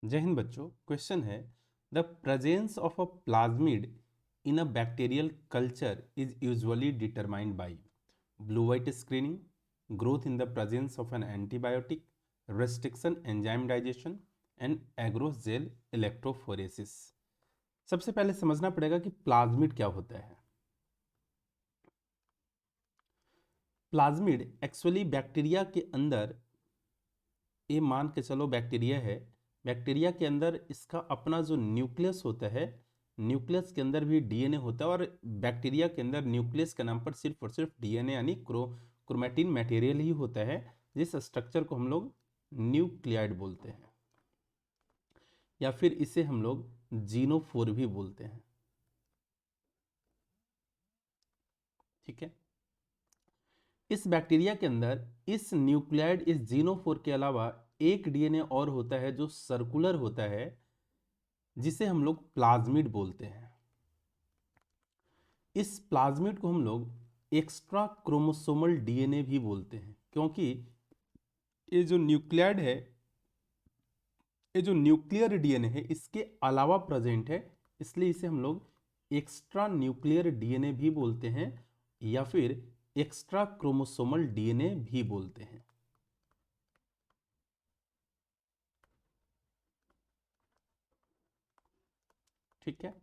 जय हिंद बच्चों। क्वेश्चन है the presence of a plasmid in a bacterial culture is usually determined by blue white screening, growth in the presence of an antibiotic, restriction enzyme digestion and एग्रोजेल electrophoresis. सबसे पहले समझना पड़ेगा कि plasmid क्या होता है। प्लाज्मिड एक्चुअली बैक्टीरिया के अंदर, ये मान के चलो बैक्टीरिया है, बैक्टीरिया के अंदर इसका अपना जो न्यूक्लियस होता है, न्यूक्लियस के अंदर भी डीएनए होता है और बैक्टीरिया के अंदर न्यूक्लियस के नाम पर सिर्फ और सिर्फ डीएनए यानी क्रोमैटिन मटेरियल ही होता है, जिस स्ट्रक्चर को हम लोग न्यूक्लियाइड बोलते हैं या फिर इसे हम लोग जीनोफोर भी बोलते हैं। ठीक है, इस बैक्टीरिया के अंदर इस न्यूक्लियाइड, इस जीनोफोर के अलावा एक डीएनए और होता है जो सर्कुलर होता है, जिसे हम लोग प्लाज्मिड बोलते हैं। इस प्लाज्मिड को हम लोग एक्स्ट्रा क्रोमोसोमल डीएनए भी बोलते हैं, क्योंकि ये जो न्यूक्लियाइड है, ये जो न्यूक्लियर डीएनए है इसके अलावा प्रेजेंट है, इसलिए इसे हम लोग एक्स्ट्रा न्यूक्लियर डीएनए भी बोलते हैं या फिर एक्स्ट्रा क्रोमोसोमल डीएनए भी बोलते हैं। ठीक है,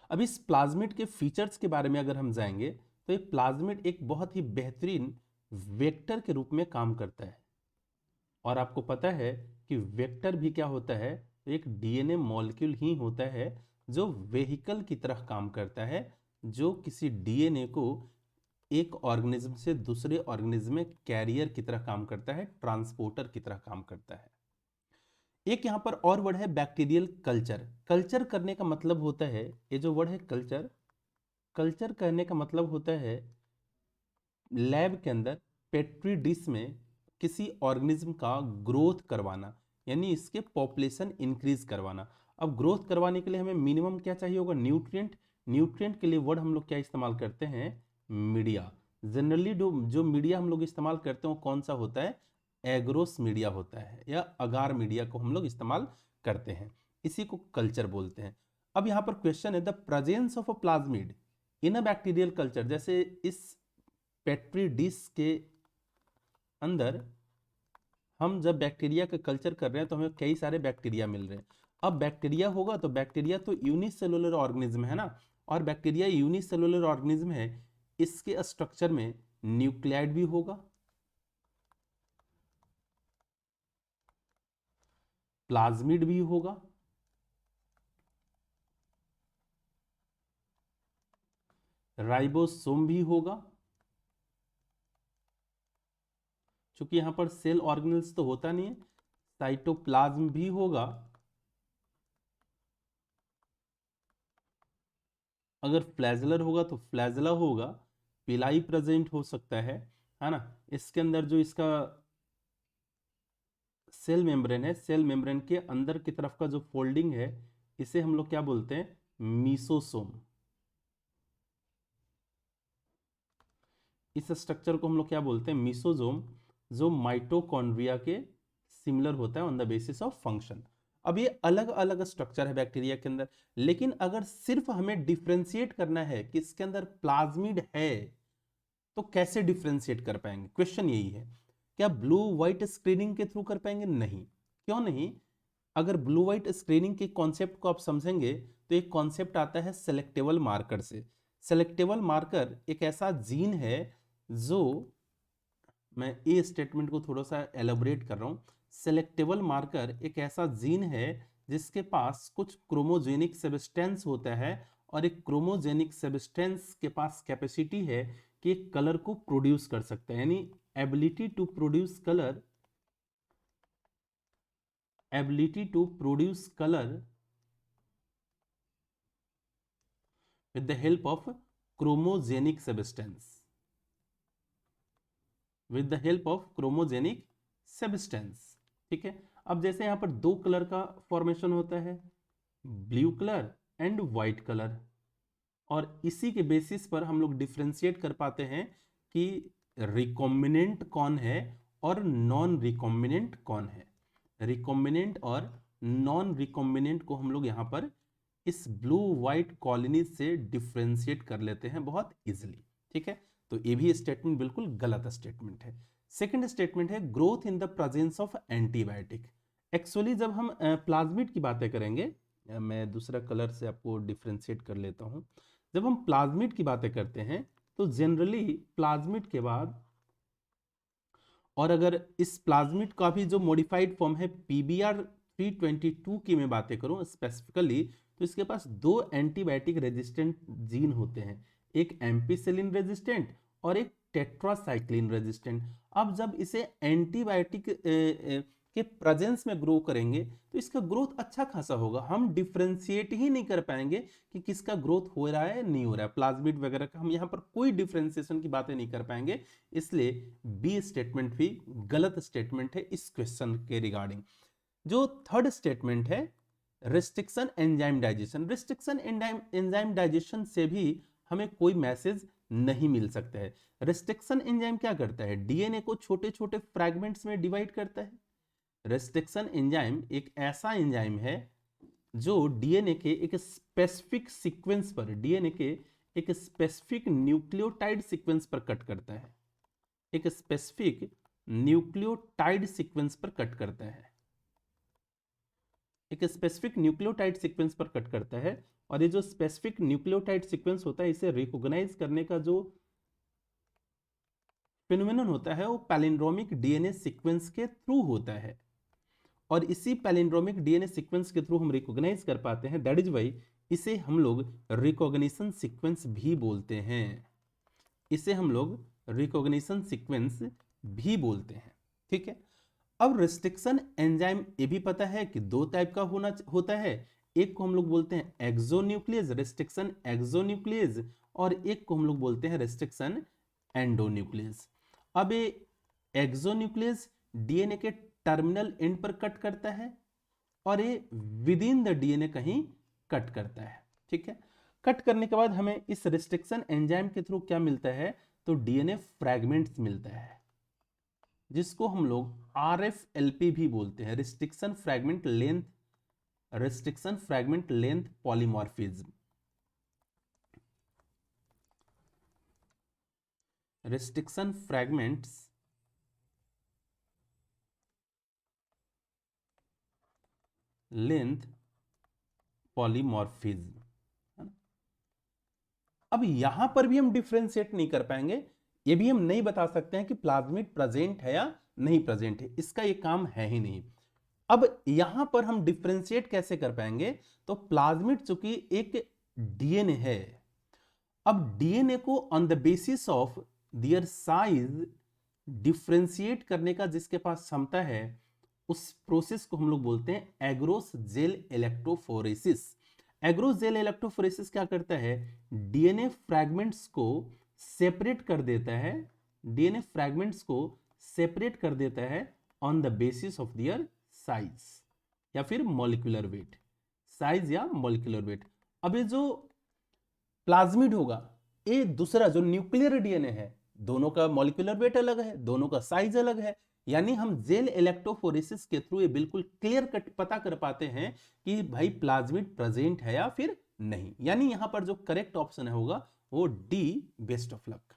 अब इस प्लाज्मिड के फीचर्स के बारे में अगर हम जाएंगे तो ये प्लाज्मिड एक बहुत ही बेहतरीन वेक्टर के रूप में काम करता है। और आपको पता है कि वेक्टर भी क्या होता है, एक डीएनए मॉलिक्यूल ही होता है जो वेहिकल की तरह काम करता है, जो किसी डीएनए को एक ऑर्गेनिज्म से दूसरे ऑर्गेनिज्म में कैरियर की तरह काम करता है, ट्रांसपोर्टर की तरह काम करता है। एक यहां पर और वर्ड है बैक्टीरियल कल्चर। कल्चर करने का मतलब होता है, ये जो वर्ड है कल्चर, कल्चर करने का मतलब होता है लैब के अंदर पेट्री डिश में किसी ऑर्गेनिज्म का ग्रोथ करवाना, यानी इसके पॉपुलेशन इंक्रीज करवाना। अब ग्रोथ करवाने के लिए हमें मिनिमम क्या चाहिए होगा, न्यूट्रिएंट। न्यूट्रिएंट के लिए वर्ड हम लोग क्या इस्तेमाल करते हैं, मीडिया। जनरली जो मीडिया हम लोग इस्तेमाल करते हैं वो कौन सा होता है, एग्रोस मीडिया होता है या अगार मीडिया को हम लोग इस्तेमाल करते हैं, इसी को कल्चर बोलते हैं। अब यहाँ पर क्वेश्चन है the presence of a plasmid in a bacterial culture. जैसे इस पेट्री डिश के अंदर हम जब बैक्टीरिया का कल्चर कर रहे हैं तो हमें कई सारे बैक्टीरिया मिल रहे हैं। अब बैक्टीरिया होगा तो बैक्टीरिया तो यूनिसेलुलर ऑर्गेनिज्म है ना, और बैक्टीरिया यूनिसेलुलर ऑर्गेनिज्म है, इसके स्ट्रक्चर में न्यूक्लियाइड भी होगा, प्लाज्मिड भी होगा, राइबोसोम भी होगा। चूंकि यहां पर सेल ऑर्गेनल्स तो होता नहीं है, साइटोप्लाज्म भी होगा। अगर फ्लैजलर होगा तो फ्लैजला होगा, पिलाई प्रेजेंट हो सकता है ना। इसके अंदर जो इसका सेल मेम्ब्रेन है, सेल मेम्ब्रेन के अंदर की तरफ का जो फोल्डिंग है, इसे हम लोग क्या बोलते हैं, मीसोसोम। इस स्ट्रक्चर को हम लोग क्या बोलते हैं, मीसोसोम, जो माइटोकॉन्ड्रिया के सिमिलर होता है on the basis of function. अब ये अलग अलग स्ट्रक्चर है बैक्टीरिया के अंदर, लेकिन अगर सिर्फ हमें डिफ्रेंशिएट करना है कि इसके अंदर प्लाज्मिड है तो कैसे डिफ्रेंशिएट कर पाएंगे, क्वेश्चन यही है। क्या ब्लू व्हाइट स्क्रीनिंग के थ्रू कर पाएंगे, नहीं। क्यों नहीं, अगर ब्लू व्हाइट स्क्रीनिंग के कॉन्सेप्ट को आप समझेंगे तो एक कॉन्सेप्ट आता है सेलेक्टेबल मार्कर से। सेलेक्टेबल मार्कर एक ऐसा जीन है जो, मैं ए स्टेटमेंट को थोड़ा सा एलोबरेट कर रहा हूं, सेलेक्टेबल मार्कर एक ऐसा जीन है जिसके पास कुछ क्रोमोजेनिक सब्सटेंस होता है, और एक क्रोमोजेनिक सब्सटेंस के पास कैपेसिटी है कि एक कलर को प्रोड्यूस कर सकता है, यानी ability to produce colour, ability to produce colour with the help of chromogenic substance, with the help of chromogenic substance। ठीक है, अब जैसे यहां पर दो कलर का फॉर्मेशन होता है, blue colour and white colour, और इसी के बेसिस पर हम लोग डिफ्रेंशिएट कर पाते हैं कि रिकॉम्बिनेंट कौन है और नॉन रिकॉम्बिनेंट कौन है, रिकॉम्बिनेंट और नॉन रिकॉम्बिनेंट को हम लोग यहाँ पर इस ब्लू व्हाइट कॉलोनी से डिफ्रेंशिएट कर लेते हैं बहुत इजिली। ठीक है, तो ये भी स्टेटमेंट बिल्कुल गलत स्टेटमेंट है। सेकंड स्टेटमेंट है growth in the presence of antibiotic. Actually जब हम प्लाज्मिड की बातें करेंगे, मैं दूसरा कलर से आपको डिफ्रेंशिएट कर लेता हूं। जब हम प्लाज्मिड की बातें करते हैं तो जनरली प्लाज्मिड के बाद, और अगर इस प्लाज्मिड का भी जो मॉडिफाइड फॉर्म है PBr 322 की मैं बातें करूं स्पेसिफिकली, तो इसके पास दो एंटीबायोटिक रेजिस्टेंट जीन होते हैं, एक एम्पिसिलिन रेजिस्टेंट और एक टेट्रासाइक्लिन रेजिस्टेंट। अब जब इसे एंटीबायोटिक के प्रेजेंस में ग्रो करेंगे तो इसका ग्रोथ अच्छा खासा होगा। हम डिफ्रेंशिएट ही नहीं कर पाएंगे कि किसका ग्रोथ हो रहा है नहीं हो रहा है, प्लाज्मिड वगैरह का हम यहाँ पर कोई डिफ्रेंशिएशन की बातें नहीं कर पाएंगे। इसलिए बी स्टेटमेंट भी गलत स्टेटमेंट है इस क्वेश्चन के रिगार्डिंग। जो थर्ड स्टेटमेंट है restriction enzyme digestion, restriction enzyme digestion से भी हमें कोई मैसेज नहीं मिल सकता है। रिस्ट्रिक्शन एंजाइम क्या करता है, डीएनए को छोटे छोटे फ्रैगमेंट्स में डिवाइड करता है। रिस्ट्रिक्शन एंजाइम एक ऐसा एंजाइम है जो डीएनए के एक स्पेसिफिक सीक्वेंस पर, डीएनए के एक स्पेसिफिक न्यूक्लियोटाइड सीक्वेंस पर कट करता है, एक स्पेसिफिक न्यूक्लियोटाइड सीक्वेंस पर कट करता है, एक स्पेसिफिक न्यूक्लियोटाइड सीक्वेंस पर कट करता है। और ये जो स्पेसिफिक न्यूक्लियोटाइड सीक्वेंस होता है, इसे रिकॉग्नाइज करने का जो फिनोमेनन होता है वो पैलिंड्रोमिक डीएनए सीक्वेंस के थ्रू होता है, और इसी पैलिंड्रोमिक डीएनए सीक्वेंस के थ्रू हम रिकॉग्नाइज कर पाते हैं। दैट इज वाई इसे हम लोग रिकॉग्निशन सीक्वेंस भी बोलते हैं, इसे हम लोग रिकॉग्निशन सीक्वेंस भी बोलते हैं। ठीक है, अब रिस्ट्रिक्शन एंजाइम ये भी पता है कि दो टाइप का होता है, एक को हम लोग बोलते हैं एक्सोन्यूक्लियस, रिस्ट्रिक्शन एक्सोन्यूक्लियस, और एक को हम लोग बोलते हैं रिस्ट्रिक्शन एंडोन्यूक्लियस। अब ये एक्सोन्यूक्लियस डीएनए के टर्मिनल एंड पर कट करता है और ये विद इन द डीएनए कहीं कट करता है। ठीक है, कट करने के बाद हमें इस रिस्ट्रिक्शन एंजाइम के थ्रू क्या मिलता है, तो डीएनए फ्रैगमेंट्स मिलता है, जिसको हम लोग RFLP भी बोलते हैं, restriction fragment length, restriction fragment length polymorphism. Restriction fragments length polymorphism, है ना। अब यहां पर भी हम डिफ्रेंशिएट नहीं कर पाएंगे, ये भी हम नहीं बता सकते हैं कि प्लाज्मिड प्रेजेंट है या नहीं प्रेजेंट है, इसका ये काम है ही नहीं। अब यहां पर हम डिफ्रेंशिएट कैसे कर पाएंगे, तो प्लाज्मिड चूंकि एक डीएनए है, अब डीएनए को on the basis of their size differentiate करने का जिसके पास क्षमता है, उस प्रोसेस को हम लोग बोलते हैं agarose gel electrophoresis. Agarose gel electrophoresis क्या करता है, डीएनए फ्रैगमेंट्स को सेपरेट कर देता है, डीएनए फ्रैगमेंट्स को सेपरेट कर देता है on the basis of their size या फिर मॉलिक्यूलर वेट, साइज या मॉलिक्यूलर वेट। अब ये जो प्लाज्मिड होगा, ये दूसरा जो न्यूक्लियर डीएनए है, दोनों का मॉलिक्यूलर वेट अलग है, दोनों का साइज अलग है, यानी हम जेल इलेक्ट्रोफोरेसिस के थ्रू ये बिल्कुल क्लियर कट पता कर पाते हैं कि भाई प्लाज्मिड प्रेजेंट है या फिर नहीं। यानी यहां पर जो करेक्ट ऑप्शन होगा वो डी, बेस्ट ऑफ लक।